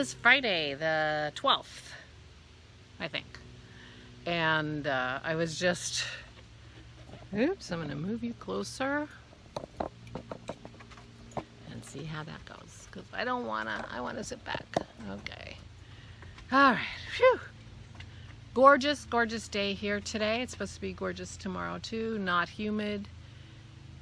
is Friday the 12th, I think. And I was just, oops, I'm going to move you closer and see how that goes. Because I don't want to, I want to sit back. Okay. All right. Phew. Gorgeous, gorgeous day here today. It's supposed to be gorgeous tomorrow too. Not humid.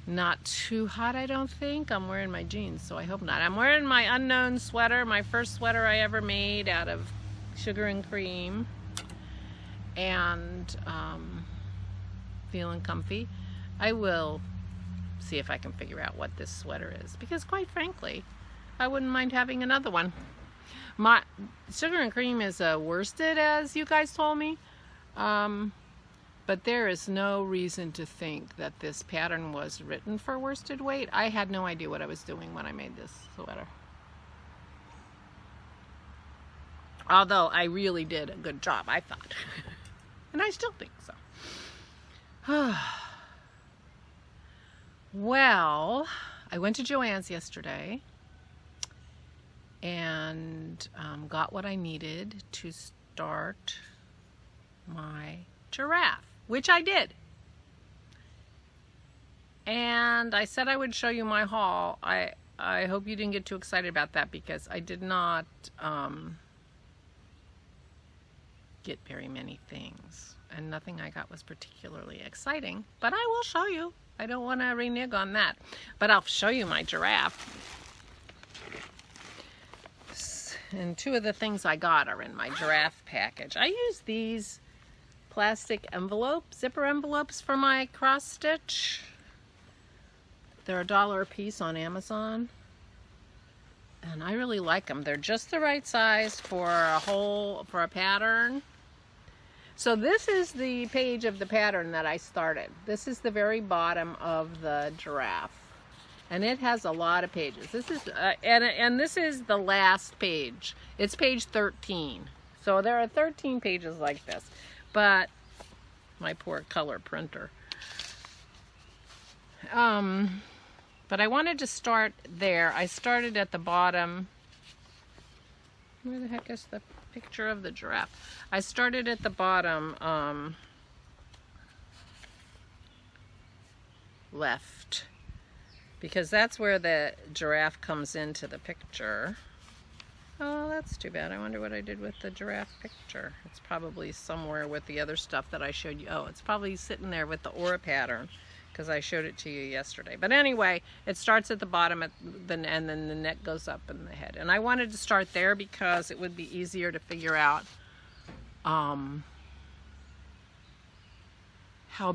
Not too hot, I don't think. I'm wearing my jeans, so I hope not. I'm wearing my unknown sweater, my first sweater I ever made out of sugar and cream. And feeling comfy. I will see if I can figure out what this sweater is, because quite frankly, I wouldn't mind having another one. My sugar and cream is worsted, as you guys told me. But there is no reason to think that this pattern was written for worsted weight. I had no idea what I was doing when I made this sweater. Although I really did a good job, I thought. And I still think so. Well, I went to Joann's yesterday and got what I needed to start my giraffe, which I did. And I said I would show you my haul. I hope you didn't get too excited about that, because I did not get very many things, and nothing I got was particularly exciting, but I will show you. I don't want to renege on that, but I'll show you my giraffe. And two of the things I got are in my giraffe package. I use these plastic envelopes, zipper envelopes, for my cross stitch. They're $1 a piece on Amazon, and I really like them. They're just the right size for a pattern. So this is the page of the pattern that I started. This is the very bottom of the giraffe, and it has a lot of pages. This is and this is the last page. It's page 13. So there are 13 pages like this. But my poor color printer. But I wanted to start there. I started at the bottom. Where the heck is the picture of the giraffe? I started at the bottom left, because that's where the giraffe comes into the picture. Oh, that's too bad. I wonder what I did with the giraffe picture. It's probably somewhere with the other stuff that I showed you. Oh, it's probably sitting there with the aura pattern, because I showed it to you yesterday. But anyway, it starts at the bottom and then the neck goes up in the head. And I wanted to start there because it would be easier to figure out how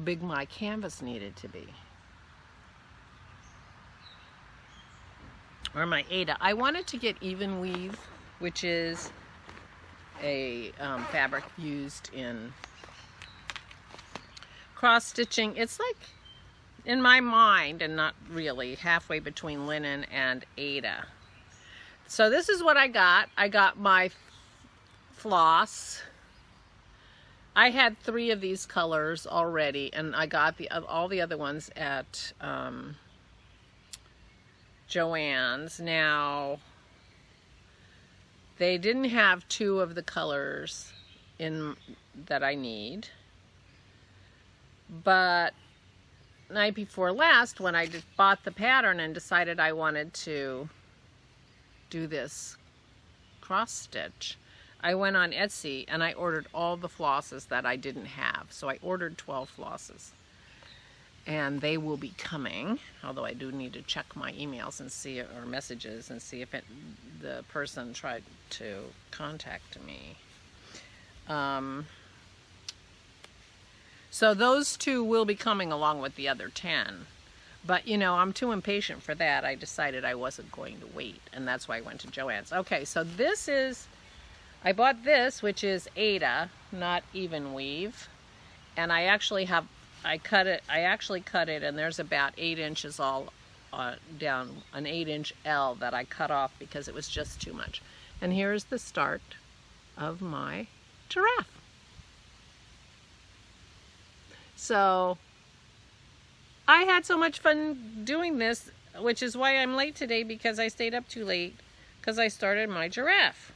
big my canvas needed to be. Or my Ada. I wanted to get even weave, which is a fabric used in cross stitching. It's like, in my mind, and not really, halfway between linen and Ada. So this is what I got. I got my floss. I had 3 of these colors already, and I got all the other ones at Joann's. Now, they didn't have 2 of the colors in that I need, but night before last, when I bought the pattern and decided I wanted to do this cross stitch, I went on Etsy and I ordered all the flosses that I didn't have. So I ordered 12 flosses, and they will be coming, although I do need to check my emails and see, or messages, and see if the person tried to contact me. So those 2 will be coming along with the other 10. But, you know, I'm too impatient for that. I decided I wasn't going to wait, and that's why I went to Joann's. Okay, so this is, I bought this, which is Ada, not even weave. And I actually have, I actually cut it, and there's about 8 inches all down, an 8-inch L that I cut off because it was just too much. And here's the start of my giraffe. So I had so much fun doing this, which is why I'm late today, because I stayed up too late because I started my giraffe.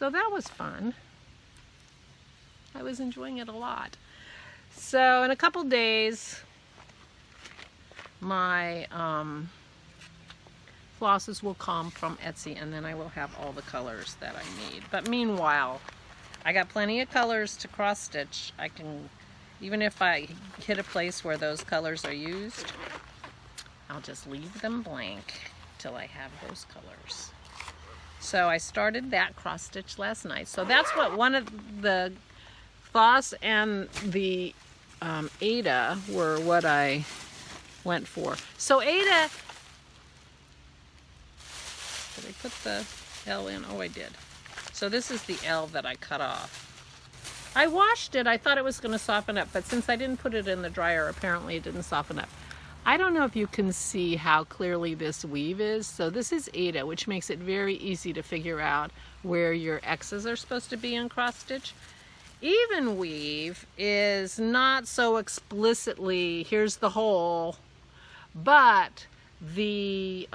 So that was fun. I was enjoying it a lot. So in a couple days, my flosses will come from Etsy, and then I will have all the colors that I need. But meanwhile, I got plenty of colors to cross stitch. I can, even if I hit a place where those colors are used, I'll just leave them blank till I have those colors. So I started that cross stitch last night. So that's what one of the floss and the Ada were what I went for. So Ada, did I put the L in? Oh, I did. So this is the L that I cut off. I washed it. I thought it was going to soften up, but since I didn't put it in the dryer, apparently it didn't soften up. I don't know if you can see how clearly this weave is. So this is Ada, which makes it very easy to figure out where your X's are supposed to be in cross stitch. Even weave is not so explicitly, here's the hole, but the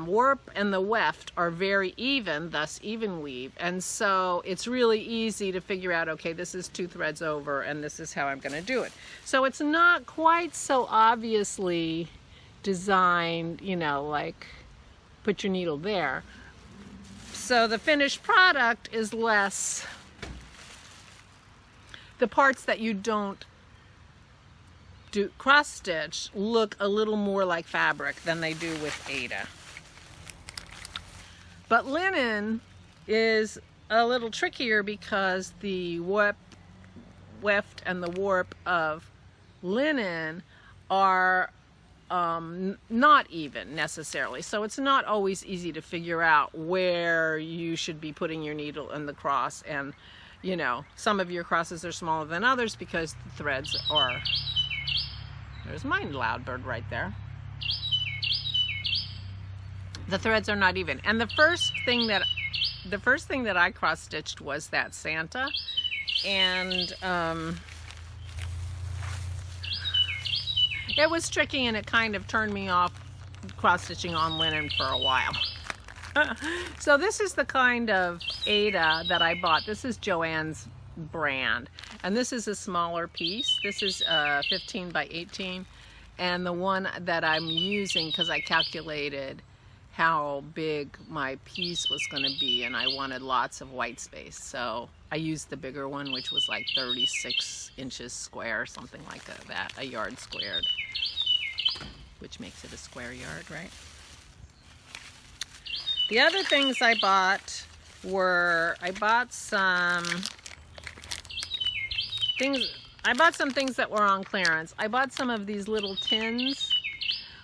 warp and the weft are very even, thus even weave. And so it's really easy to figure out, okay, this is 2 threads over and this is how I'm going to do it. So it's not quite so obviously designed, you know, like put your needle there. So the finished product is less, the parts that you don't do cross stitch look a little more like fabric than they do with Ada. But linen is a little trickier because the weft and the warp of linen are not even necessarily. So it's not always easy to figure out where you should be putting your needle in the cross. And you know, some of your crosses are smaller than others because the threads are, there's my loud bird right there. The threads are not even. And the first thing that I cross stitched was that Santa, and it was tricky, and it kind of turned me off cross stitching on linen for a while. So this is the kind of Ada that I bought. This is Joann's brand, and this is a smaller piece. This is 15 by 18, and the one that I'm using, because I calculated how big my piece was going to be, and I wanted lots of white space, so I used the bigger one, which was like 36 inches square, something like that, a yard squared, which makes it a square yard, right? The other things I bought were, I bought some things that were on clearance. I bought some of these little tins,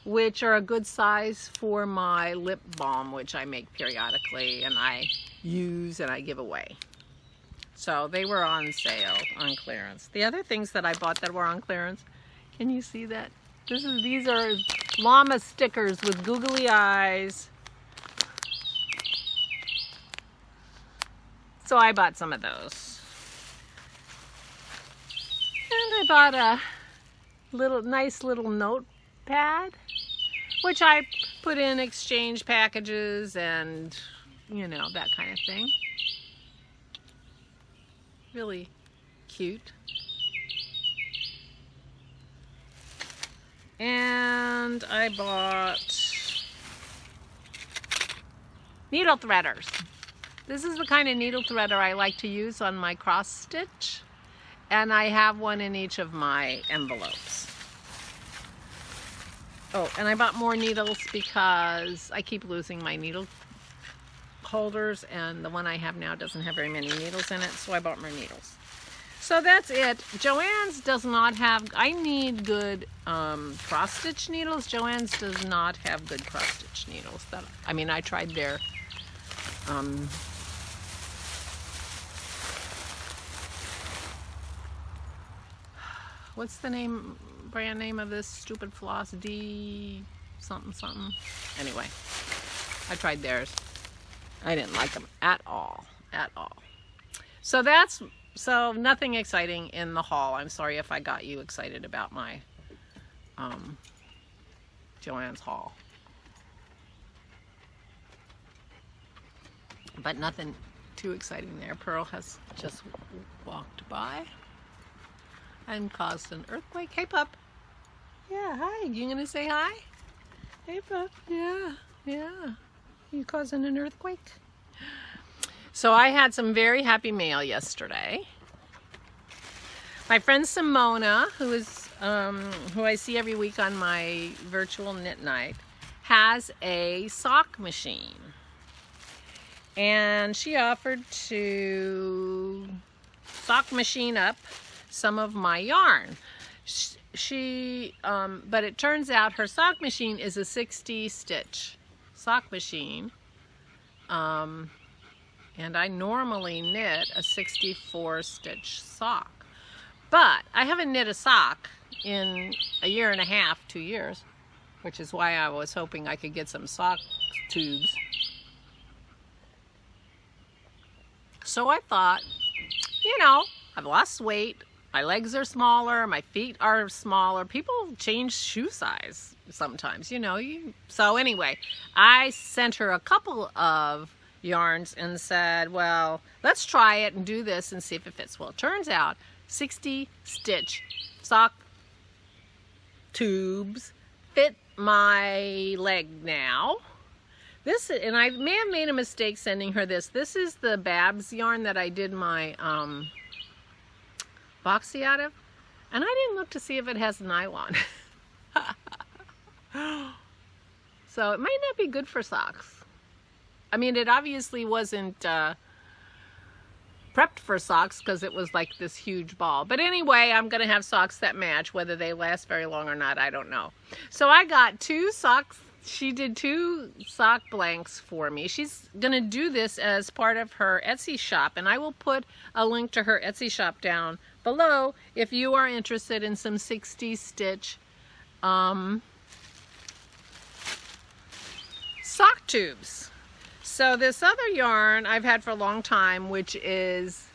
which are a good size for my lip balm, which I make periodically and I use and I give away. So they were on sale, on clearance. The other things that I bought that were on clearance, can you see that? These are llama stickers with googly eyes. So I bought some of those. And I bought a nice little notepad, which I put in exchange packages and, you know, that kind of thing. Really cute. And I bought needle threaders. This is the kind of needle threader I like to use on my cross stitch, and I have one in each of my envelopes. Oh, and I bought more needles because I keep losing my needle holders, and the one I have now doesn't have very many needles in it, so I bought more needles. So that's it. Joann's does not have, I need good cross stitch needles. Joann's does not have good cross stitch needles. I mean, I tried their what's the brand name of this stupid floss? D something something. Anyway, I tried theirs. I didn't like them at all, at all. So nothing exciting in the haul. I'm sorry if I got you excited about my Joann's haul. But nothing too exciting there. Pearl has just walked by and caused an earthquake. Hey, pup. Yeah, hi. You gonna say hi? Hey, pup. Yeah, yeah. You causing an earthquake? So I had some very happy mail yesterday. My friend Simona, who I see every week on my virtual knit night, has a sock machine. And she offered to sock machine up some of my yarn. But it turns out her sock machine is a 60 stitch sock machine. And I normally knit a 64 stitch sock. But I haven't knit a sock in a year and a half, 2 years, which is why I was hoping I could get some sock tubes. So I thought, you know, I've lost weight, my legs are smaller, my feet are smaller. People change shoe size sometimes, you know. So anyway, I sent her a couple of yarns and said, well, let's try it and do this and see if it fits. Well, it turns out 60 stitch sock tubes fit my leg now. And I may have made a mistake sending her this. This is the Babs yarn that I did my boxy out of. And I didn't look to see if it has nylon. So it might not be good for socks. I mean, it obviously wasn't prepped for socks because it was like this huge ball. But anyway, I'm going to have socks that match. Whether they last very long or not, I don't know. So I got 2 socks. She did 2 sock blanks for me. She's going to do this as part of her Etsy shop, and I will put a link to her Etsy shop down below if you are interested in some 60 stitch sock tubes. So this other yarn I've had for a long time, which is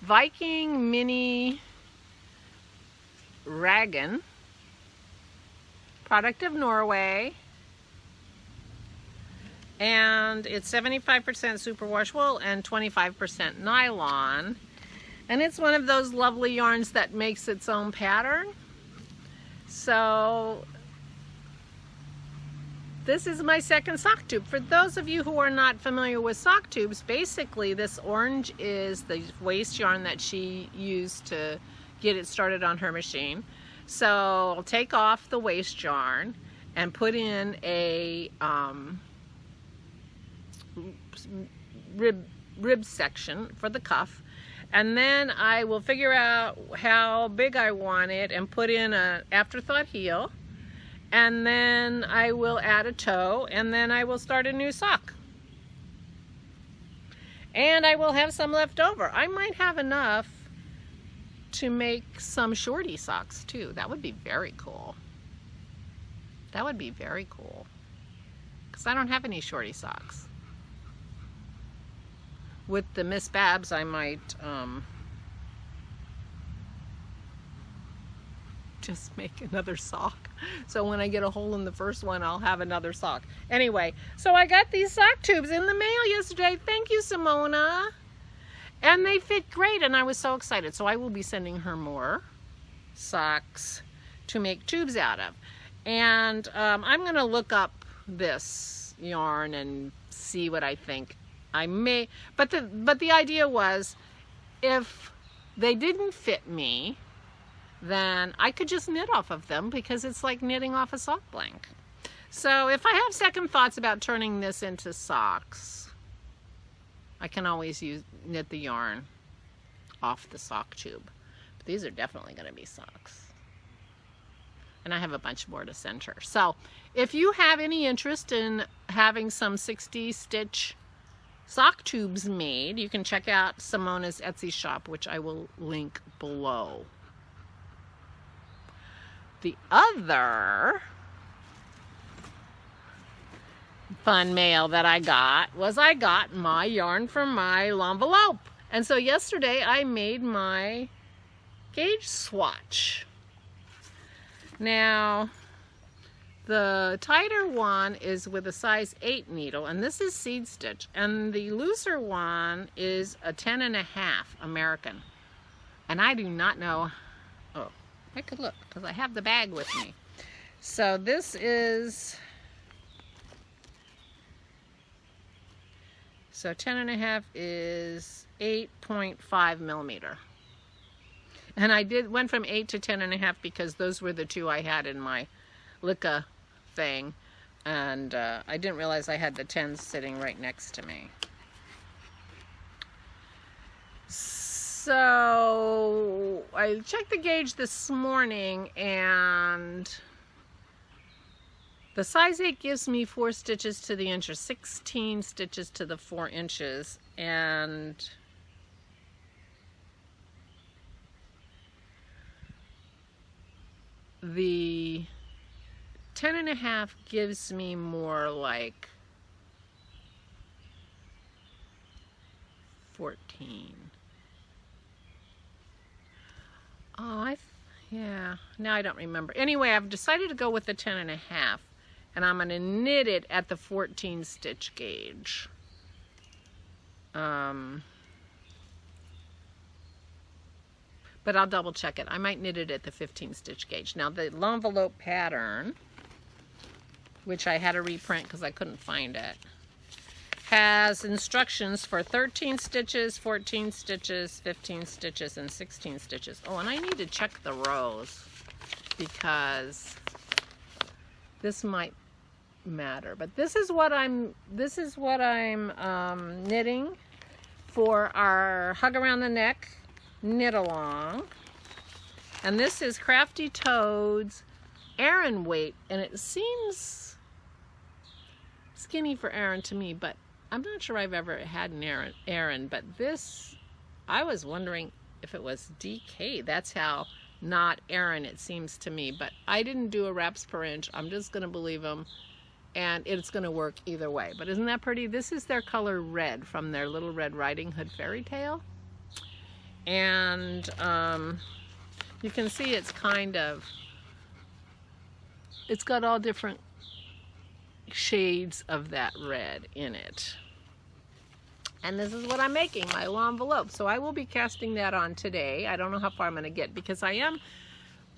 Viking Mini Raggen, product of Norway. And it's 75% superwash wool and 25% nylon. And it's one of those lovely yarns that makes its own pattern. So this is my second sock tube. For those of you who are not familiar with sock tubes, basically this orange is the waste yarn that she used to get it started on her machine. So I'll take off the waste yarn and put in a rib section for the cuff, and then I will figure out how big I want it and put in an afterthought heel, and then I will add a toe, and then I will start a new sock. And I will have some left over. I might have enough to make some shorty socks too. That would be very cool. That would be very cool, because I don't have any shorty socks. With the Miss Babs, I might just make another sock. So when I get a hole in the first one, I'll have another sock. Anyway, so I got these sock tubes in the mail yesterday. Thank you, Simona. And they fit great, and I was so excited. So I will be sending her more socks to make tubes out of. And I'm going to look up this yarn and see what I think. I may, but the idea was, if they didn't fit me, then I could just knit off of them, because it's like knitting off a sock blank. So if I have second thoughts about turning this into socks, I can always knit the yarn off the sock tube. But these are definitely going to be socks. And I have a bunch more to send her. So if you have any interest in having some 60 stitch sock tubes made, you can check out Simona's Etsy shop, which I will link below. The other fun mail that I got was I got my yarn from my envelope. And so yesterday I made my gauge swatch. Now, The tighter one is with a size 8 needle, and this is seed stitch. And the looser one is a 10.5 American. And I do not know, oh, I could look because I have the bag with me. So this is, so 10.5 is 8.5 millimeter. And I went from 8 to 10.5 because those were the two I had in my Licca thing, and I didn't realize I had the 10s sitting right next to me. So I checked the gauge this morning, and the size 8 gives me 4 stitches to the inch, or 16 stitches to the 4 inches, and the 10.5 gives me more like 14. Oh, yeah, now I don't remember. Anyway, I've decided to go with the 10.5, and I'm going to knit it at the 14 stitch gauge. But I'll double check it. I might knit it at the 15 stitch gauge. Now the envelope pattern, which I had to reprint because I couldn't find it, has instructions for 13 stitches, 14 stitches, 15 stitches, and 16 stitches. Oh, and I need to check the rows because this might matter. But this is what I'm knitting for our Hug Around the Neck knit along. And this is Crafty Toad's Aran weight, and it seems skinny for Aran to me, but I'm not sure I've ever had an Aran. But this, I was wondering if it was DK. That's how not Aran it seems to me, but I didn't do a wraps per inch. I'm just gonna believe them, and it's gonna work either way. But isn't that pretty? This is their color red from their Little Red Riding Hood fairy tale. And you can see it's kind of, it's got all different shades of that red in it. And this is what I'm making, my little envelope. So I will be casting that on today. I don't know how far I'm going to get because I am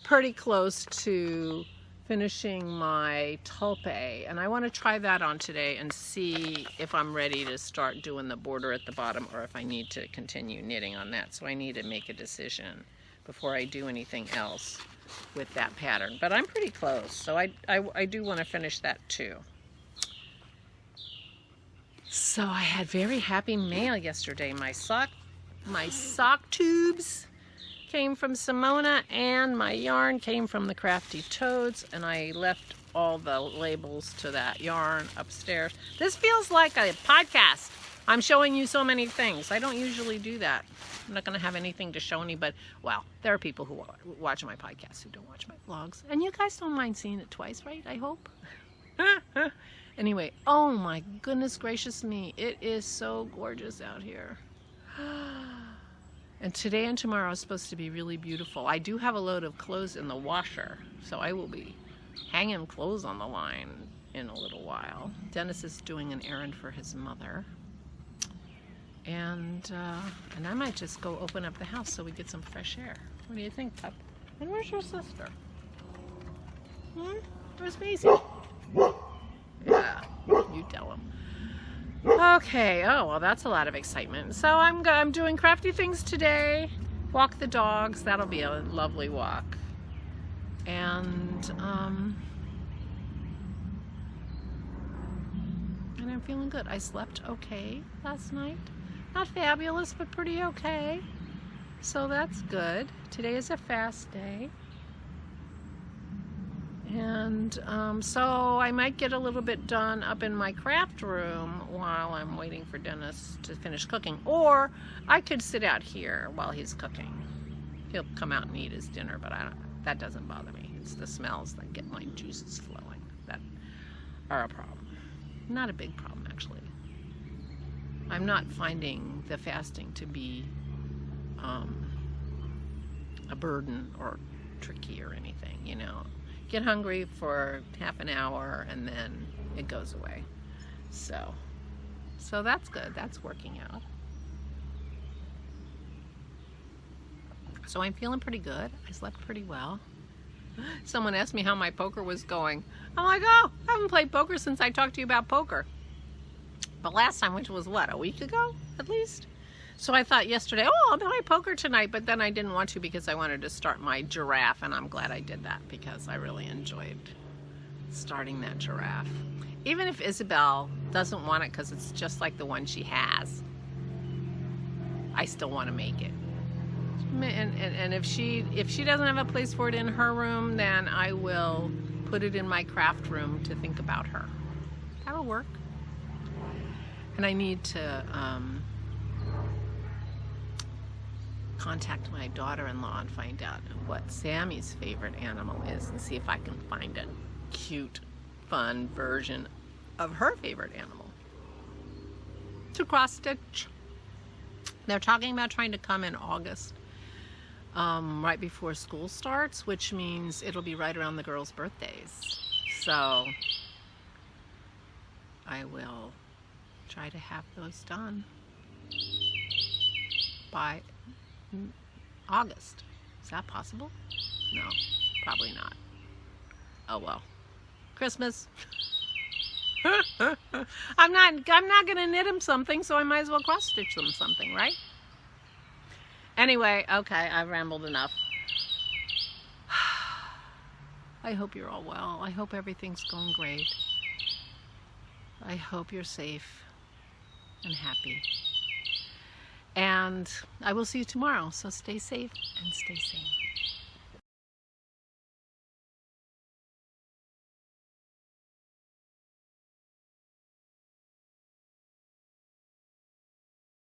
pretty close to finishing my tulpe, and I want to try that on today and see if I'm ready to start doing the border at the bottom or if I need to continue knitting on that. So I need to make a decision before I do anything else with that pattern. But I'm pretty close, so I do want to finish that too. So I had very happy mail yesterday. My sock tubes came from Simona, and my yarn came from the Crafty Toads, and I left all the labels to that yarn upstairs. This feels like a podcast. I'm showing you so many things. I don't usually do that. I'm not going to have anything to show anybody. Well, there are people who watch my podcasts who don't watch my vlogs, and you guys don't mind seeing it twice, right? I hope. Anyway, oh my goodness gracious me. It is so gorgeous out here. And today and tomorrow is supposed to be really beautiful. I do have a load of clothes in the washer, so I will be hanging clothes on the line in a little while. Dennis is doing an errand for his mother. And I might just go open up the house so we get some fresh air. What do you think, pup? And where's your sister? Where's Maisie? Yeah, you tell him. Okay, oh, well, that's a lot of excitement. So I'm doing crafty things today. Walk the dogs. That'll be a lovely walk. And I'm feeling good. I slept okay last night. Not fabulous, but pretty okay. So that's good. Today is a fast day. And so I might get a little bit done up in my craft room while I'm waiting for Dennis to finish cooking. Or I could sit out here while he's cooking. He'll come out and eat his dinner, but that doesn't bother me. It's the smells that get my juices flowing that are a problem. Not a big problem, actually. I'm not finding the fasting to be a burden or tricky or anything, you know. get hungry for half an hour and then it goes away. So that's good. That's working out. So I'm feeling pretty good. I slept pretty well. Someone asked me how my poker was going. I'm like, oh, I haven't played poker since I talked to you about poker. But last time, which was what, a week ago at least? So I thought yesterday, oh, I'll play poker tonight, but then I didn't want to because I wanted to start my giraffe, and I'm glad I did that because I really enjoyed starting that giraffe. Even if Isabel doesn't want it because it's just like the one she has, I still want to make it. And if she doesn't have a place for it in her room, then I will put it in my craft room to think about her. That'll work. And I need to contact my daughter-in-law and find out what Sammy's favorite animal is and see if I can find a cute, fun version of her favorite animal to cross-stitch. They're talking about trying to come in August. Right before school starts, which means it'll be right around the girls' birthdays. So I will try to have those done by August. Is that possible? No, probably not. Oh well. Christmas. I'm not gonna knit them something, so I might as well cross stitch them something, right? Anyway, okay, I've rambled enough. I hope you're all well. I hope everything's going great. I hope you're safe and happy. And I will see you tomorrow, so stay safe and stay sane.